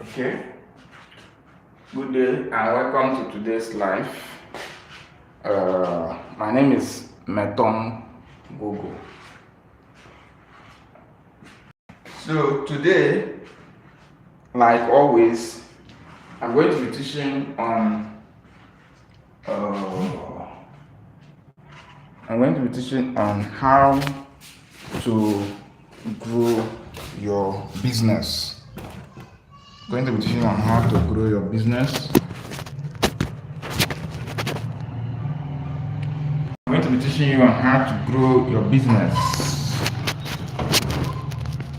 Okay, good day and welcome to today's live. My name is Metom Gogo. So today, like always, I'm going to be teaching on how to grow your business. Going to be teaching on how to grow your business. I'm going to be teaching you on how to grow your business.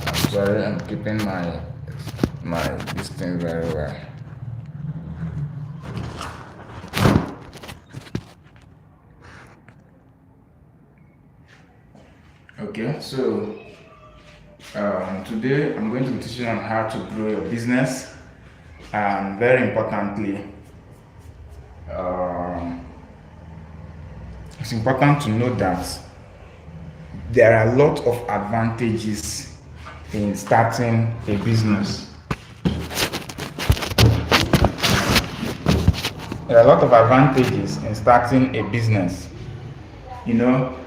I'm sorry, I'm keeping my distance very well. Okay, so today I'm going to be teaching on how to grow your business, and very importantly, it's important to know that there are a lot of advantages in starting a business. There are a lot of advantages in starting a business. You know,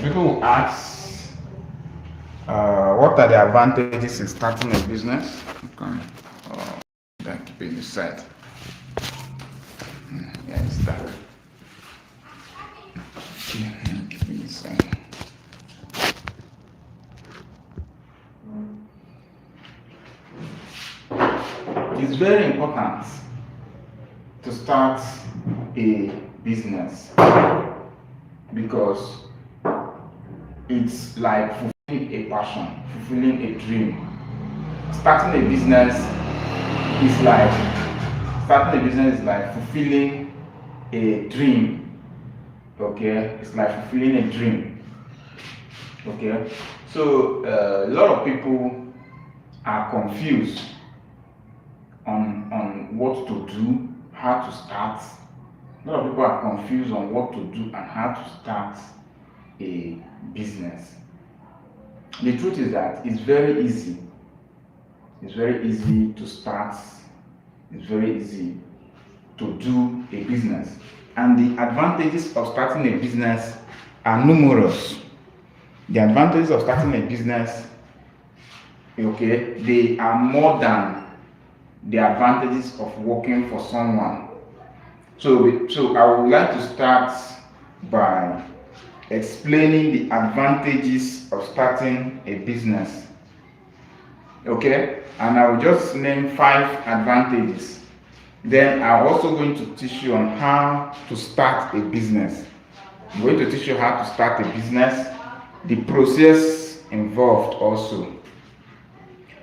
people will ask, what are the advantages in starting a business? Okay. Then keep it inside. Yeah, it's that. Okay, keep it inside. It's very important to start a business because it's like fulfilling a passion, fulfilling a dream. Starting a business is like fulfilling a dream. Okay, it's like fulfilling a dream. Okay, so a lot of people are confused on what to do, how to start. A lot of people are confused on what to do and how to start a business. The truth is that it's very easy. It's very easy to start. It's very easy to do a business. And the advantages of starting a business are numerous. The advantages of starting a business, okay, they are more than the advantages of working for someone. So I would like to start by explaining the advantages of starting a business. Okay, and I will just name 5 advantages. Then I'm also going to teach you on how to start a business. I'm going to teach you how to start a business, the process involved also.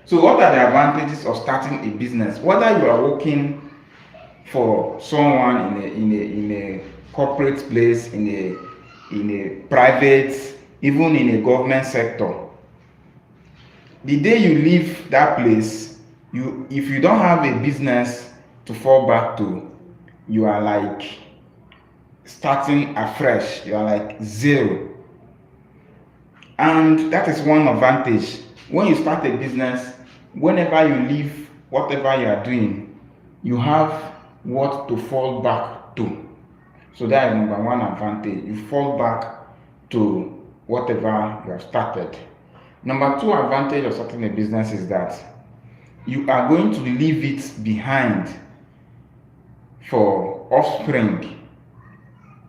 So what are the advantages of starting a business? Whether you are working for someone in a corporate place, in a private, even in a government sector, the day you leave that place, if you don't have a business to fall back to, you are like starting afresh. You are like zero. And that is one advantage. When you start a business, whenever you leave whatever you are doing, you have what to fall back to. So that is number one advantage. You fall back to whatever you have started. Number 2 advantage of starting a business is that you are going to leave it behind for offspring.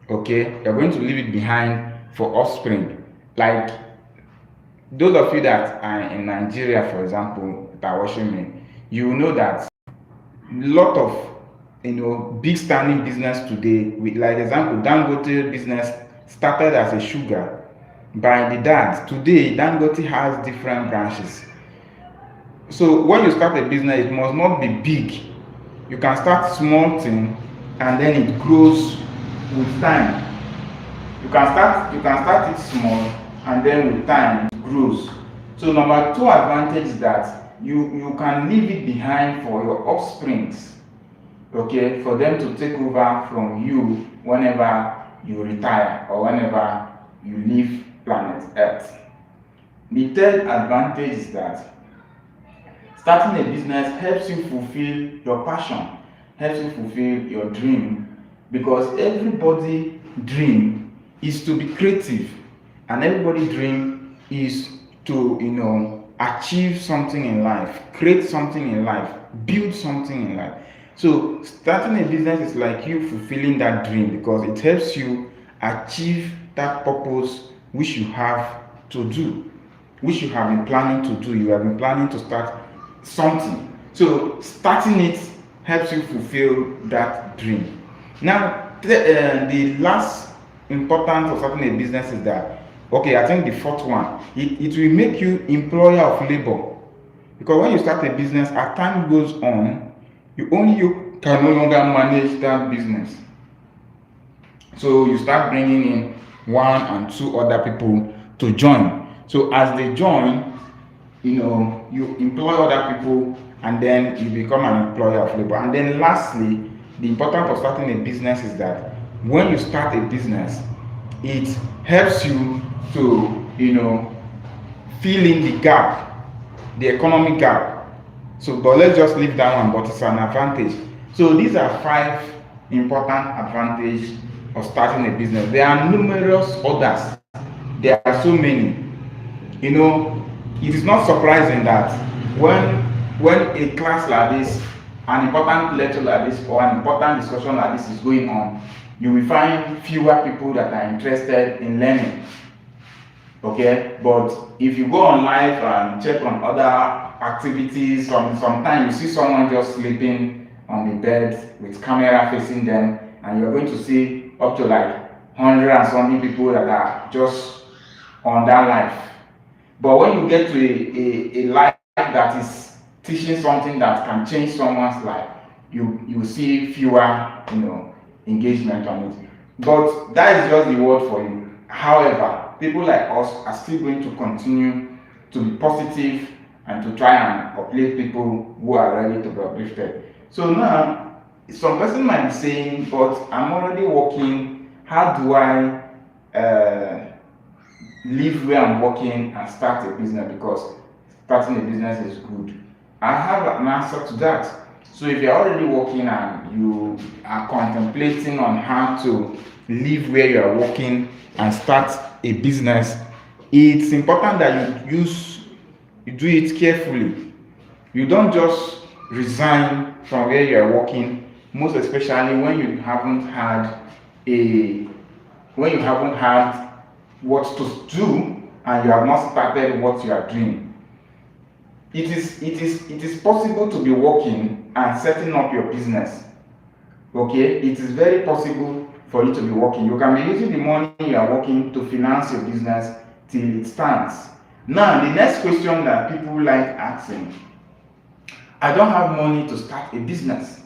Okay, you're going to leave it behind for offspring. Like those of you that are in Nigeria, for example, that are watching me, you will know that a lot of big standing business today, with like example, Dangote business started as a sugar by the dad. Today, Dangote has different branches. So when you start a business, it must not be big. You can start small thing and then it grows with time. You can start it small and then with time it grows. So number 2 advantage is that you can leave it behind for your offsprings, okay, for them to take over from you whenever you retire or whenever you leave planet Earth. The third advantage is that Starting a business helps you fulfill your passion, helps you fulfill your dream, because everybody dream is to be creative, and everybody dream is to achieve something in life, create something in life, build something in life. So starting a business is like you fulfilling that dream, because it helps you achieve that purpose which you have to do, which you have been planning to do. You have been planning to start something. So starting it helps you fulfill that dream. Now, the last important of starting a business is that, okay, I think the fourth one, it will make you employer of labor. Because when you start a business, as time goes on, you can no longer manage that business. So you start bringing in one and two other people to join. So as they join, you employ other people, and then you become an employer of labor. And then lastly, the importance of starting a business is that when you start a business, it helps you to fill in the gap, the economic gap. So but let's just leave that one, but it's an advantage. So these are 5 important advantages of starting a business. There are numerous others. There are so many. It is not surprising that when a class like this, an important lecture like this, or an important discussion like this is going on, you will find fewer people that are interested in learning. Okay, but if you go on live and check on other activities, sometimes you see someone just sleeping on the bed with camera facing them, and you're going to see up to like 100 and something people that are just on that live. But when you get to a life that is teaching something that can change someone's life, you see fewer engagement on it. But that is just the word for you. However, people like us are still going to continue to be positive and to try and uplift people who are ready to be uplifted. So now, some person might be saying, but I'm already working, how do I leave where I'm working and start a business, because starting a business is good? I have an answer to that. So if you're already working and you are contemplating on how to leave where you are working and start a business, it's important that you do it carefully. You don't just resign from where you are working, most especially when you haven't had what to do and you have not started what you are doing. It is possible to be working and setting up your business. Okay, it is very possible for you to be working. You can be using the money you are working to finance your business till it stands. Now, the next question that people like asking, I don't have money to start a business.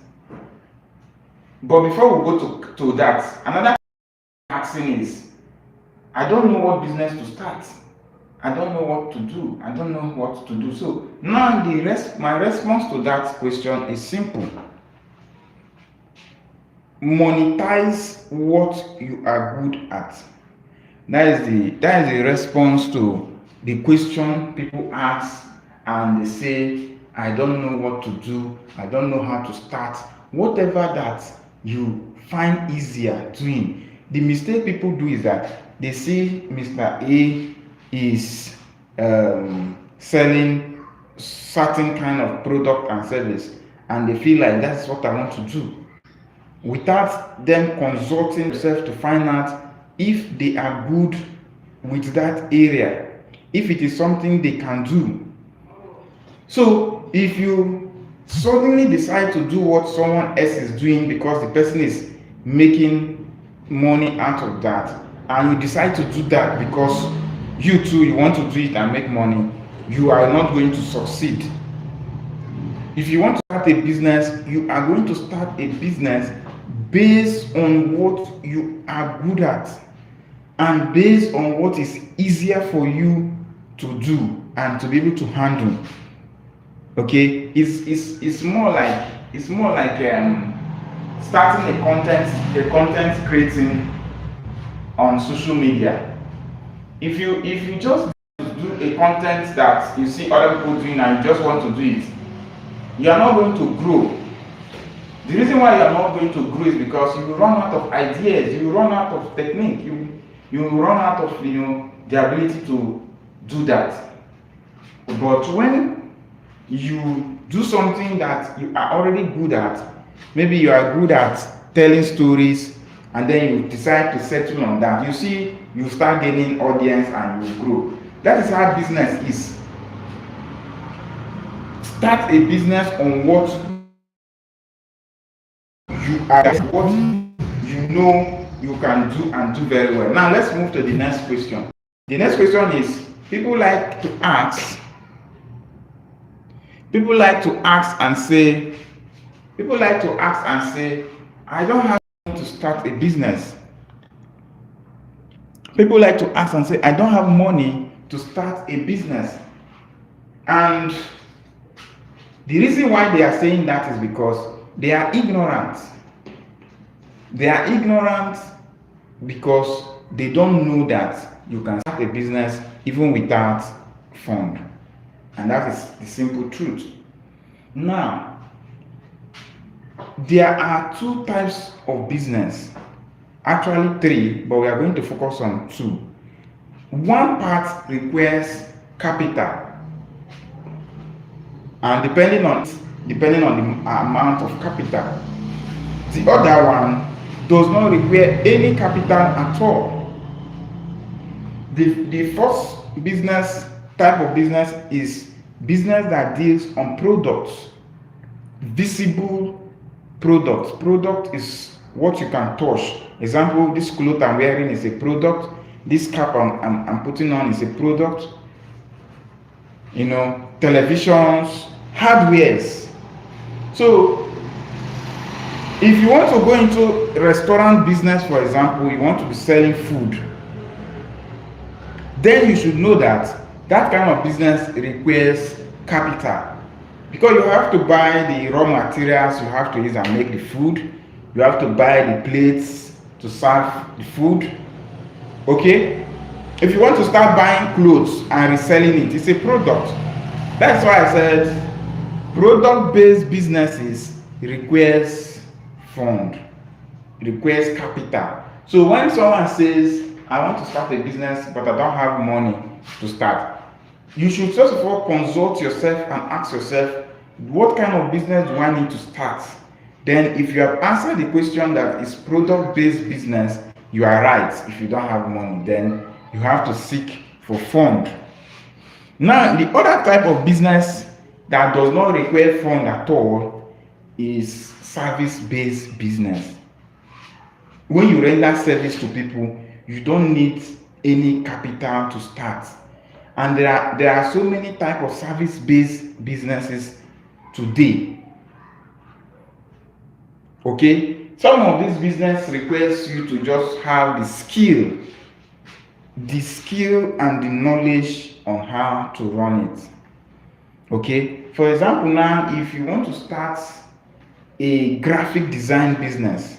But before we go to that, another asking is, I don't know what business to start. I don't know what to do. I don't know what to do. So now my response to that question is simple. Monetize what you are good at. That is the response to the question people ask, and they say, I don't know what to do. I don't know how to start. Whatever that you find easier doing. The mistake people do is that they see Mr. A is selling certain kind of product and service, and they feel like that's what I want to do, without them consulting themselves to find out if they are good with that area, if it is something they can do. So if you suddenly decide to do what someone else is doing because the person is making money out of that, and you decide to do that because you too you want to do it and make money, you are not going to succeed. If you want to start a business, you are going to start a business based on what you are good at and based on what is easier for you to do and to be able to handle. Okay, it's more like starting a content creating on social media. If you just do a content that you see other people doing and you just want to do it, you are not going to grow. The reason why you are not going to grow is because you will run out of ideas, you will run out of technique, you will run out of the ability to do that. But when you do something that you are already good at, maybe you are good at telling stories, and then you decide to settle on that, you see, you start gaining audience and you grow. That is how business is. Start a business on what you are, what you know you can do and do very well. Now let's move to the next question. The next question is, people like to ask and say, I don't have to start a business. People like to ask and say, I don't have money to start a business. And the reason why they are saying that is because they are ignorant. They are ignorant because they don't know that you can start a business even without fund. And that is the simple truth. Now, there are two types of business. Actually three, but we are going to focus on two. One part requires capital, and depending on the amount of capital. The other one does not require any capital at all. The first type of business is business that deals on products, visible products. Product is what you can touch. Example, this cloth I'm wearing is a product. This cap I'm putting on is a product. Televisions, hardwares. So if you want to go into restaurant business, for example, you want to be selling food, then you should know that kind of business requires capital, because you have to buy the raw materials you have to use and make the food. You have to buy the plates to serve the food. Okay? If you want to start buying clothes and reselling it, it's a product. That's why I said product-based businesses requires fund, requires capital. So when someone says, I want to start a business but I don't have money to start, you should first of all consult yourself and ask yourself, what kind of business do I need to start? Then if you have answered the question that is product-based business, you are right. If you don't have money, then you have to seek for fund. Now, the other type of business that does not require fund at all is service-based business. When you render service to people, you don't need any capital to start. And there are so many types of service-based businesses today. Okay, some of this business requires you to just have the skill and the knowledge on how to run it. Okay, for example, now if you want to start a graphic design business,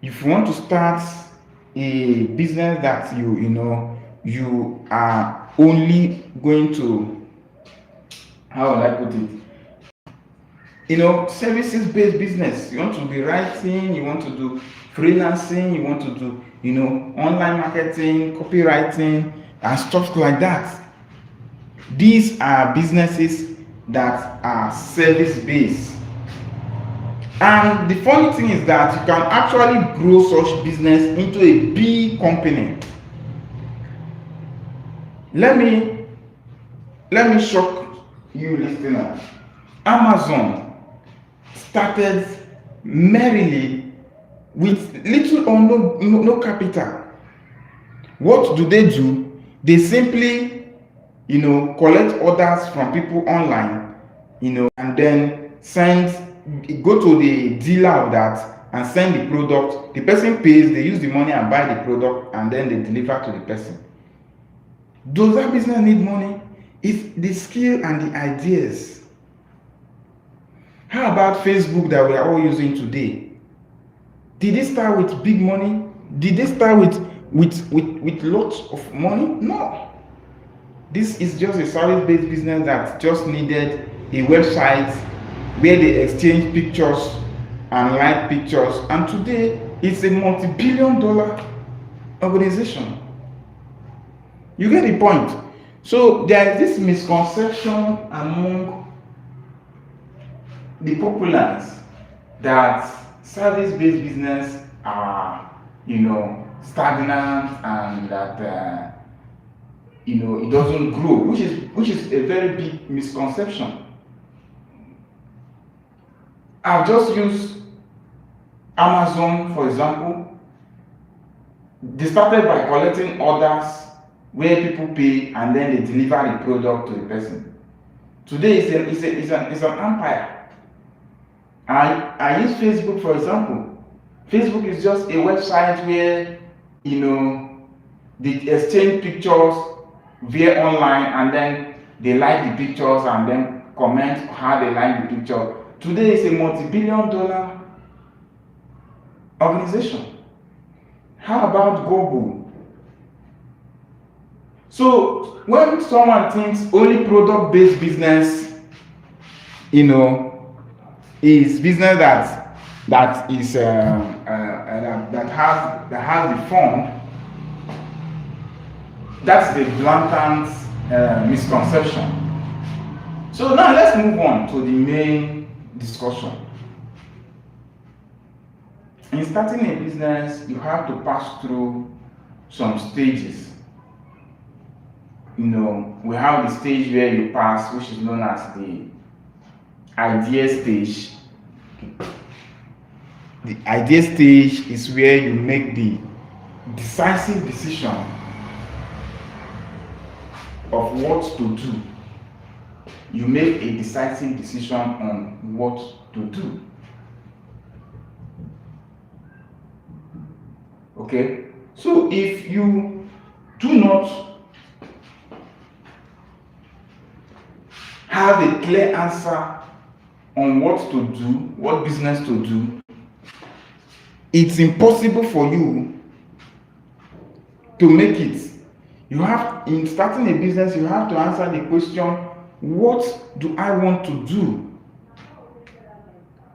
if you want to start a business that you are only going to, how will I put it? Services-based business. You want to be writing, you want to do freelancing, you want to do, online marketing, copywriting, and stuff like that. These are businesses that are service-based. And the funny thing is that you can actually grow such business into a big company. Let me shock you, listener. Amazon started merrily with little or no capital. What do? They simply, collect orders from people online, and then go to the dealer of that and send the product. The person pays, they use the money and buy the product, and then they deliver to the person. Does that business need money? It's the skill and the ideas. How about Facebook that we are all using today? Did they start with big money? Did they start with lots of money? No. This is just a service-based business that just needed a website where they exchange pictures and like pictures, and today it's a multi-billion-dollar organization. You get the point? So there is this misconception among the populace that service-based business are, stagnant, and that it doesn't grow, which is a very big misconception. I've just used Amazon, for example. They started by collecting orders where people pay and then they deliver the product to the person. Today it's an empire. I use Facebook, for example. Facebook is just a website where they exchange pictures via online, and then they like the pictures and then comment how they like the picture. Today it's a multi-billion-dollar organization. How about Google? So when someone thinks only product-based business, is business that is that has the fund, that's the blatant misconception. So now let's move on to the main discussion. In starting a business, you have to pass through some stages. We have the stage where you pass, which is known as the idea stage. The idea stage is where you make the decisive decision of what to do. You make a decisive decision on what to do. Okay? So if you do not have a clear answer on what to do, what business to do, it's impossible for you to make it. In starting a business, you have to answer the question, what do I want to do?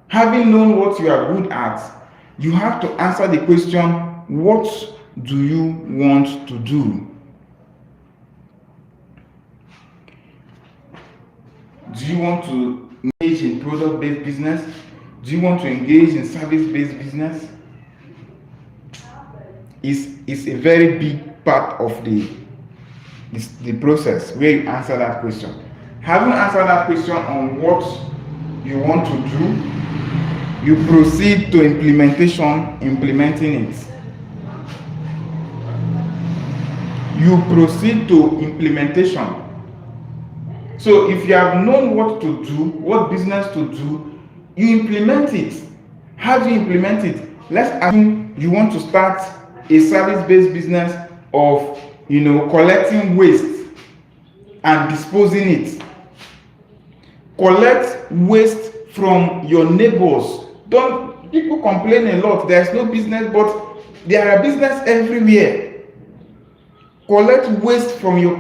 Having known what you are good at, you have to answer the question, what do you want to do? Do you want to engage in product-based business? Do you want to engage in service-based business? It's a very big part of the process where you answer that question. Having answered that question on what you want to do, you proceed to implementing it. You proceed to implementation. So if you have known what to do, what business to do, you implement it. How do you implement it? Let's assume you want to start a service-based business of collecting waste and disposing it. Collect waste from your neighbors. People complain a lot, there's no business, but there are business everywhere. Collect waste from your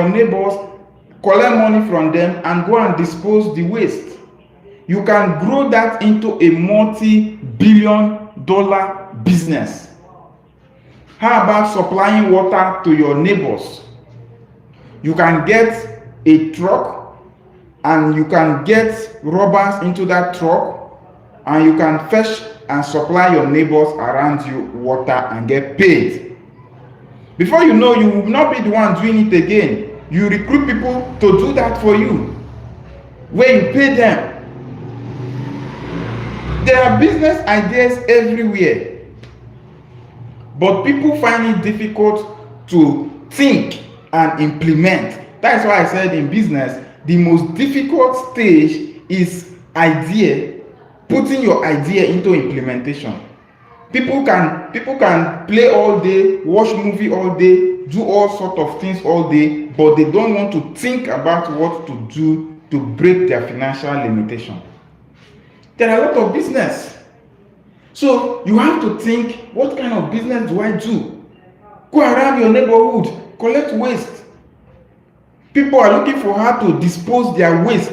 neighbors, collect money from them, and go and dispose the waste. You can grow that into a multi-billion-dollar business. How about supplying water to your neighbors? You can get a truck and you can get rubbers into that truck, and you can fetch and supply your neighbors around you water and get paid. Before you know, you will not be the one doing it again. You recruit people to do that for you, where you pay them. There are business ideas everywhere, but people find it difficult to think and implement. That's why I said in business, the most difficult stage is putting your idea into implementation. People can play all day, watch movie all day, do all sort of things all day, but they don't want to think about what to do to break their financial limitation. There are a lot of business. So you have to think, what kind of business do I do? Go around your neighborhood, collect waste. People are looking for how to dispose their waste.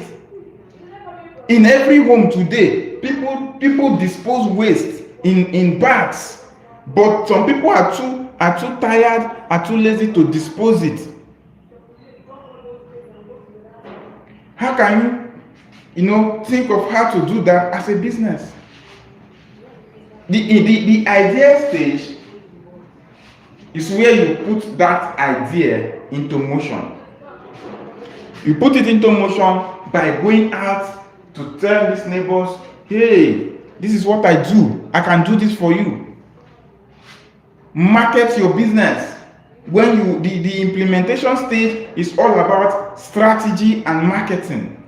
In every home today, people dispose waste in bags, but some people are too tired, are too lazy to dispose it. How can you think of how to do that as a business? The idea stage is where you put that idea into motion. You put it into motion by going out to tell these neighbors, hey, this is what I do. I can do this for you. Market your business. When the implementation stage is all about strategy and marketing.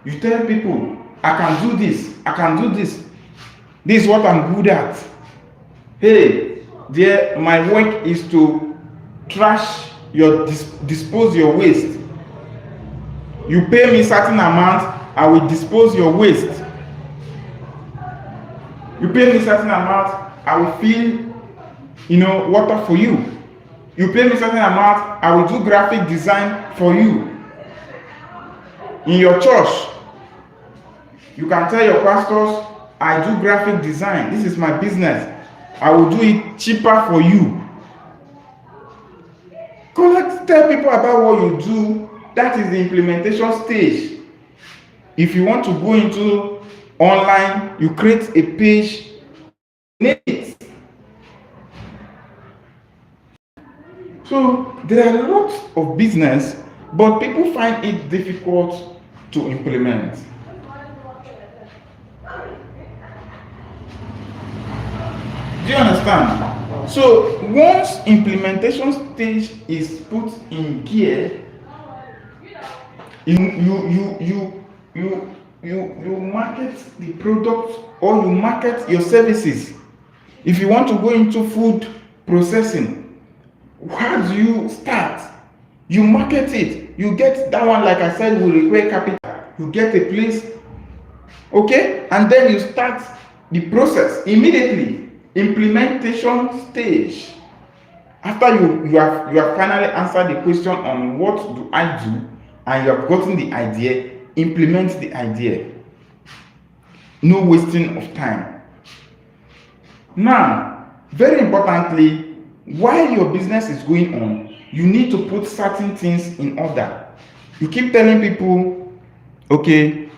You tell people, I can do this, I can do this. This is what I'm good at. Hey, my work is to dispose your waste. You pay me certain amount, I will dispose your waste. You pay me certain amount, I will fill water for you. You pay me certain amount, I will do graphic design for you. In your church, you can tell your pastors, I do graphic design. This is my business. I will do it cheaper for you. Tell people about what you do. That is the implementation stage. If you want to go into online, you create a page. So there are lots of business, but people find it difficult to implement. Do you understand? So once implementation stage is put in gear, you market the product or you market your services. If you want to go into food processing, how do you start? You market it. You get that one, like I said, will require capital. You get a place, okay, and then you start the process immediately. Implementation stage. After you have finally answered the question on what do I do, and you have gotten the idea, implement the idea. No wasting of time. Now, very importantly, while your business is going on, you need to put certain things in order. You keep telling people, okay,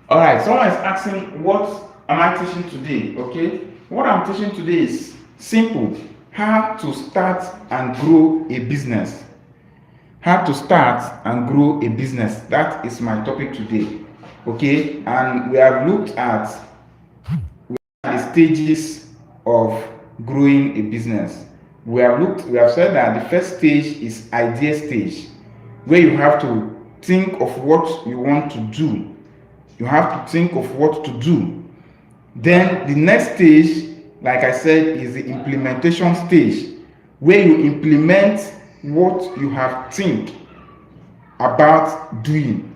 all right, someone is asking, what am I teaching today? Okay, what I'm teaching today is simple: how to start and grow a business. How to start and grow a business. That is my topic today. Okay, and we have looked at the stages of growing a business. We have said that the first stage is idea stage, where you have to think of what you want to do. You have to think of what to do. Then the next stage, like I said, is the implementation stage, where you implement what you have think about doing.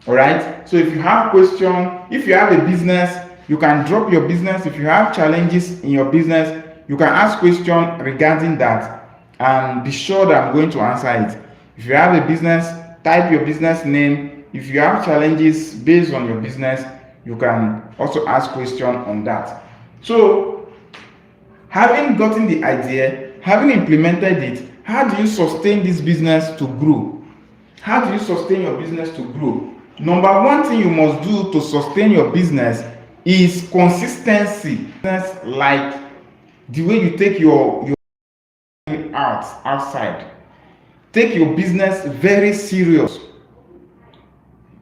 All right. So if you have question, if you have a business, you can drop your business. If you have challenges in your business, you can ask question regarding that, and be sure that I'm going to answer it. If you have a business, type your business name. If you have challenges based on your business, you can also ask question on that. So, having gotten the idea, having implemented it, how do you sustain this business to grow? How do you sustain your business to grow? Number one thing you must do to sustain your business is consistency. Like the way you take your outside. Take your business very serious.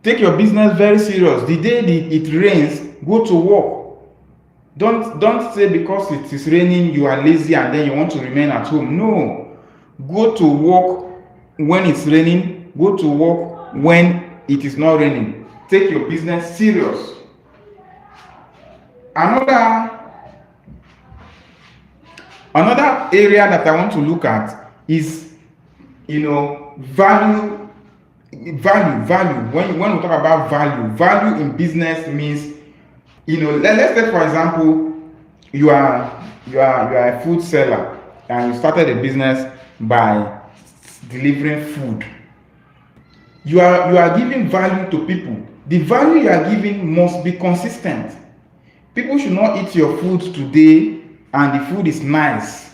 Take your business very serious. The day it rains, go to work. Don't say because it is raining you are lazy and then you want to remain at home. No. Go to work when it's raining. Go to work when it is not raining. Take your business serious. Another area that I want to look at is, value. When we talk about value in business means, let's say for example, you are a food seller and you started a business by delivering food. You are giving value to people. The value you are giving must be consistent. People should not eat your food today and the food is nice,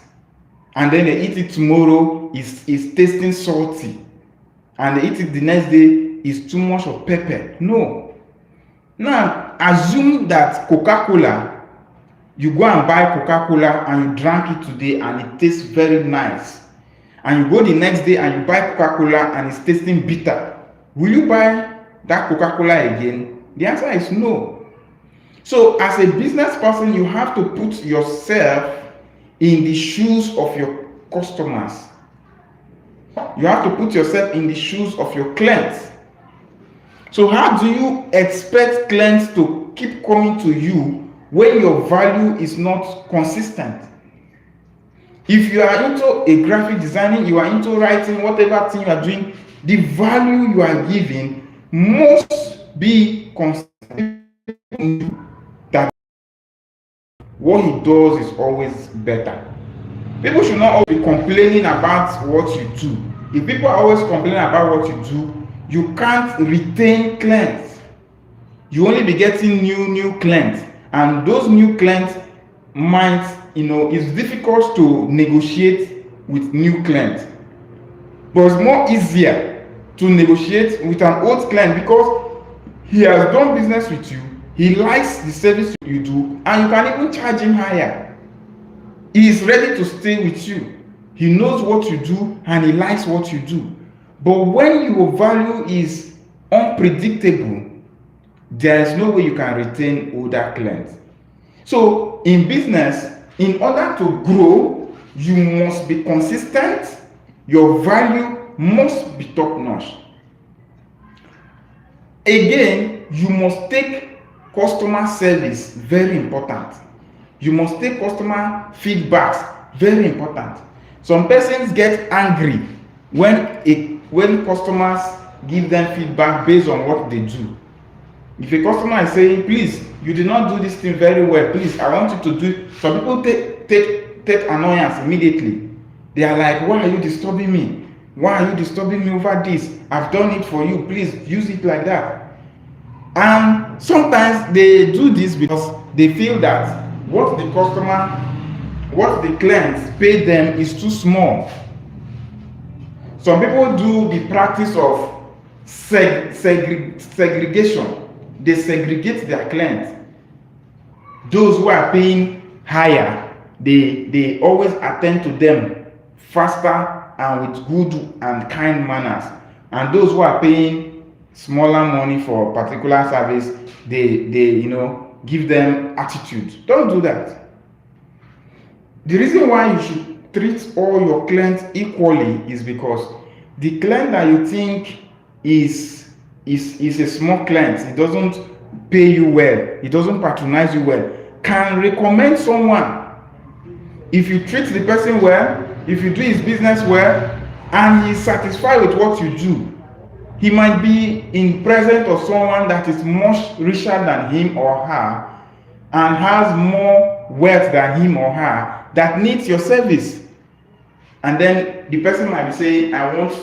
and then they eat it tomorrow, is tasting salty, and they eat it the next day, is too much of pepper. No. Now assume that Coca-Cola, you go and buy Coca-Cola and you drank it today and it tastes very nice, and you go the next day and you buy Coca-Cola and it's tasting bitter. Will you buy that Coca-Cola again? The answer is no. So as a business person, you have to put yourself in the shoes of your customers. You have to put yourself in the shoes of your clients. So how do you expect clients to keep coming to you when your value is not consistent? If you are into a graphic designing, you are into writing, whatever thing you are doing, the value you are giving must be consistent. That what he does is always better. People should not always be complaining about what you do. If people are always complaining about what you do, you can't retain clients. You only be getting new clients, and those new clients might, it's difficult to negotiate with new clients, but it's more easier to negotiate with an old client because he has done business with you, he likes the service you do, and you can even charge him higher. He is ready to stay with you. He knows what you do and he likes what you do. But when your value is unpredictable, there is no way you can retain older clients. So in business, in order to grow, you must be consistent. Your value must be top notch. Again, you must take customer service very important. You must take customer feedbacks very important. Some persons get angry when customers give them feedback based on what they do. If a customer is saying, please, you did not do this thing very well, please, I want you to do it. Some people take annoyance immediately. They are like, why are you disturbing me? Why are you disturbing me over this? I've done it for you, please use it like that. And sometimes they do this because they feel that what the clients pay them is too small. Some people do the practice of segregation. They segregate their clients. Those who are paying higher, they always attend to them faster and with good and kind manners. And those who are paying smaller money for a particular service, they give them attitude. Don't do that. The reason why you should treat all your clients equally is because the client that you think is a small client, it doesn't pay you well, it doesn't patronize you well, can recommend someone. If you treat the person well, if you do his business well, and he's satisfied with what you do, he might be in presence of someone that is much richer than him or her and has more wealth than him or her that needs your service. And then the person might be saying, I want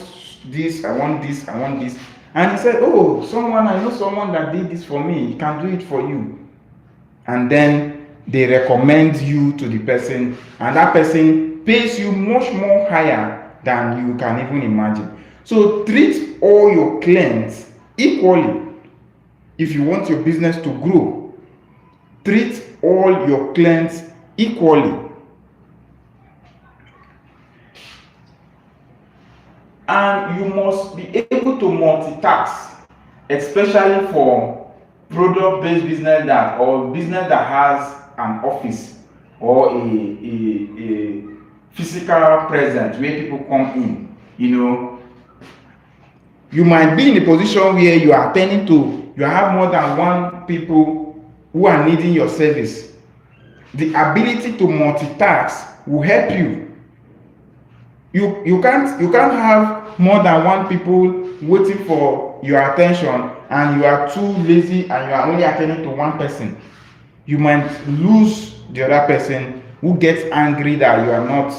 this, I want this, I want this. And he said, oh, I know someone that did this for me, he can do it for you. And then they recommend you to the person, and that person pays you much more higher than you can even imagine. So treat all your clients equally if you want your business to grow. Treat all your clients equally. And you must be able to multitask, especially for product-based business or business that has an office or a physical presence where people come in. You might be in a position where you are attending to, you have more than one people who are needing your service. The ability to multitask will help you. You can't have more than one people waiting for your attention and you are too lazy and you are only attending to one person. You might lose the other person who gets angry that you are not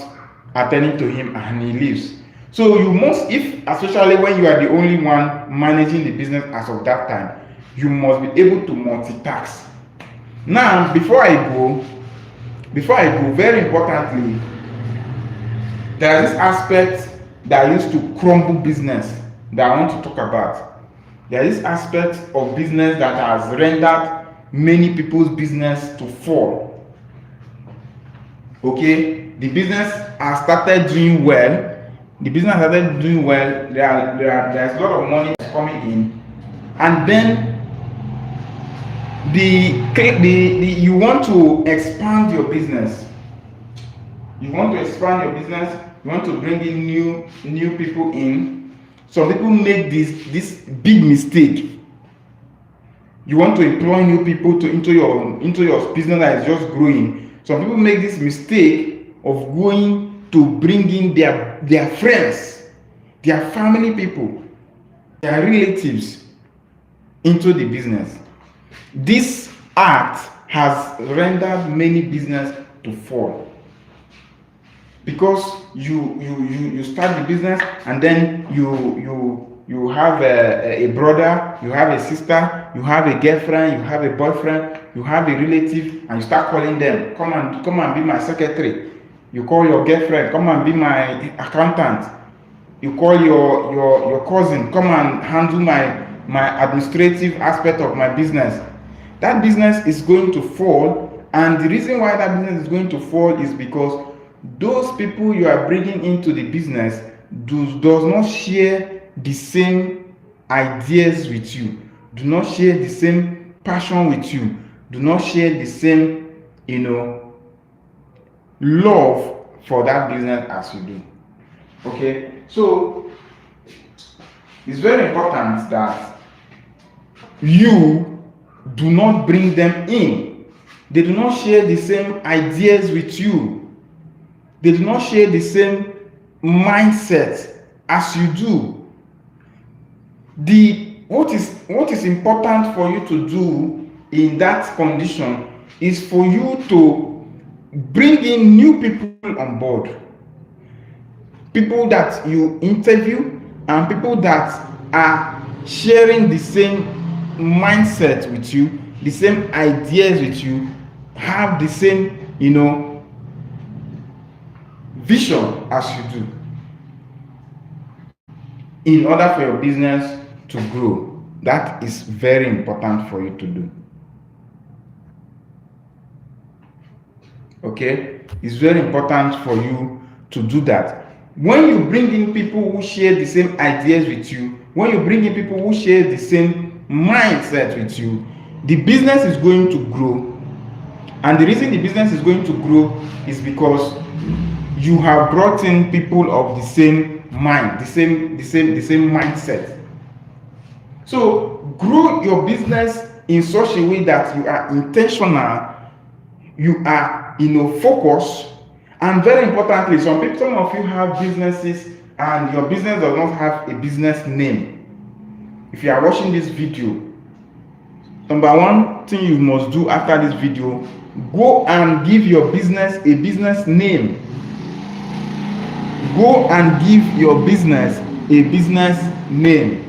attending to him and he leaves. So you must, if especially when you are the only one managing the business as of that time, you must be able to multitask. Now, before I go, very importantly, there is this aspect that used to crumble business that I want to talk about. There is aspect of business that has rendered many people's business to fall. Okay, the business has started doing well. There's a lot of money coming in, and then you want to expand your business. You want to bring in new people in. Some people make this big mistake. You want to employ new people into your business that is just growing. Some people make this mistake of going to bring in their friends, their family people, their relatives into the business. This act has rendered many business to fall, because you start the business, and then you have a brother, you have a sister, you have a girlfriend, you have a boyfriend, you have a relative, and you start calling them, come and be my secretary. You call your girlfriend, come and be my accountant. You call your cousin, come and handle my administrative aspect of my business. That business is going to fall, and the reason why that business is going to fall is because those people you are bringing into the business does not share the same ideas with you, do not share the same passion with you, do not share the same love for that business as you do. Okay, so it's very important that you do not bring them in. They do not share the same ideas with you. They do not share the same mindset as you do. What is important for you to do in that condition is for you to bring in new people on board, people that you interview, and people that are sharing the same mindset with you, the same ideas with you, have the same vision as you do, in order for your business to grow. That is very important for you to do. Okay, it's very important for you to do that. When you bring in people who share the same ideas with you, when you bring in people who share the same mindset with you, the business is going to grow. And the reason the business is going to grow is because you have brought in people of the same mind, the same mindset. So grow your business in such a way that you are intentional, you are focused, and very importantly, some of you have businesses and your business does not have a business name. If you are watching this video, number one thing you must do after this video, go and give your business a business name. Go and give your business a business name.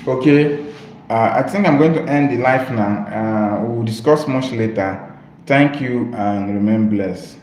Okay, I think I'm going to end the live now. We'll discuss much later. Thank you and remain blessed.